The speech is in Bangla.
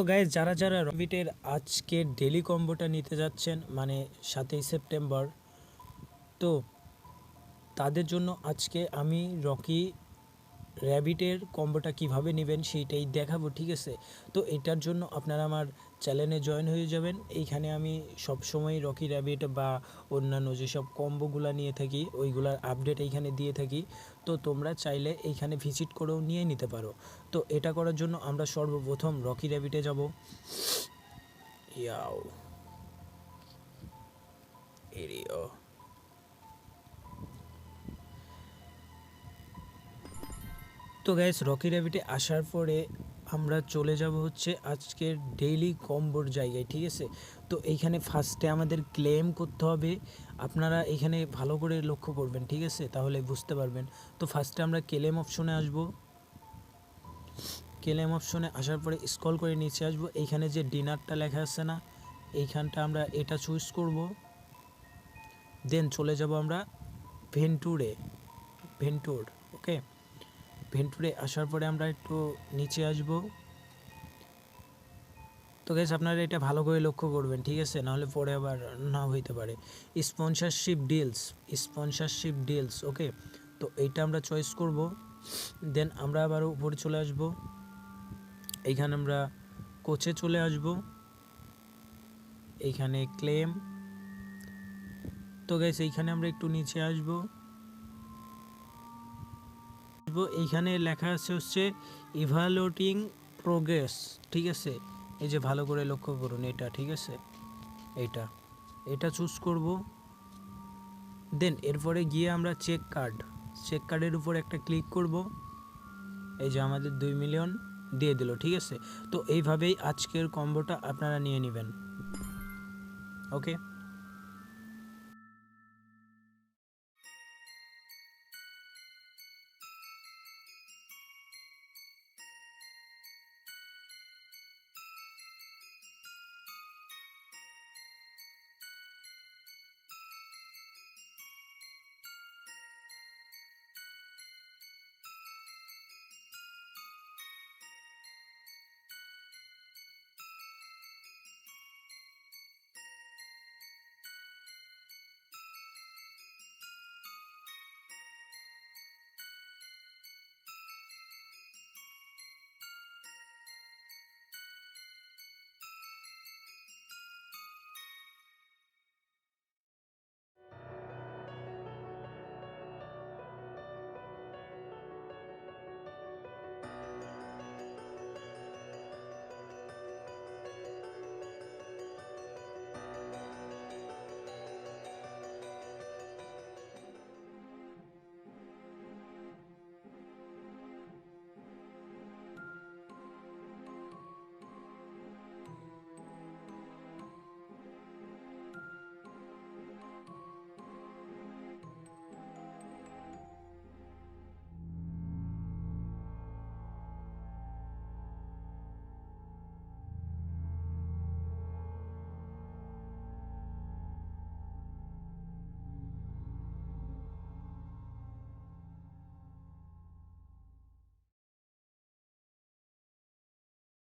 তো গাইজ যারা যারা রবিটের আজকের ডেলি কম্বোটা নিতে যাচ্ছেন মানে 7ই সেপ্টেম্বর, তো তাদের জন্য আজকে আমি রকি র্যাবিটের কম্বোটা কিভাবে নেবেন সেইটাই দেখাবো, ঠিক আছে। তো এটার জন্য আপনারা আমার চ্যানেলে জয়েন হয়ে যাবেন। এইখানে আমি সবসময় রকি র্যাবিট বা অন্যান্য যেসব কম্বোগুলো নিয়ে থাকি ওইগুলার আপডেট এইখানে দিয়ে থাকি। তো তোমরা চাইলে এইখানে ভিজিট করেও নিয়ে নিতে পারো। তো এটা করার জন্য আমরা সর্বপ্রথম রকি র্যাবিটে যাব। ইয়াও এরিও তো গাইস, রকি র্যাবিটে আসার পরে আমরা চলে যাব হচ্ছে আজকের ডেইলি কম্বোর জায়গায়, ঠিক আছে। তো এইখানে ফার্স্টে আমাদের ক্লেম করতে হবে। আপনারা এখানে ভালো করে লক্ষ্য করবেন, ঠিক আছে, তাহলে বুঝতে পারবেন। তো ফার্স্টে আমরা ক্লেম অপশনে আসব। ক্লেম অপশনে আসার পরে স্ক্রল করে নিচে আসব। এইখানে যে ডিনারটা লেখা আছে না, এইখানটা আমরা এটা চুজ করব। দেন চলে যাব আমরা ভেন্টুর, ওকে। ভেন্টুরে আসার পরে আমরা একটু নিচে আসব। তো গাইস আপনারা এটা ভালো করে লক্ষ্য করবেন, ঠিক আছে, নাহলে পরে আবার না হইতে পারে। স্পন্সরশিপ ডিলস, ওকে। তো এইটা আমরা চয়েস করব। দেন আমরা আবার উপরে চলে আসব। এইখানে আমরা কোচে চলে আসব। এইখানে ক্লেম। তো গাইস এইখানে আমরা একটু নিচে আসব। এইখানে লেখা আছে হচ্ছে ইভালুয়েটিং প্রোগ্রেস, ঠিক আছে। এই যে ভালো করে লক্ষ্য করুন এটা, ঠিক আছে, এটা চুজ করব। দেন এরপরে গিয়ে আমরা চেক কার্ডের উপর একটা ক্লিক করব। এই যে আমাদের 2 মিলিয়ন দিয়ে দিল, ঠিক আছে। তো এইভাবেই আজকের কম্বোটা আপনারা নিয়ে নেবেন, ওকে।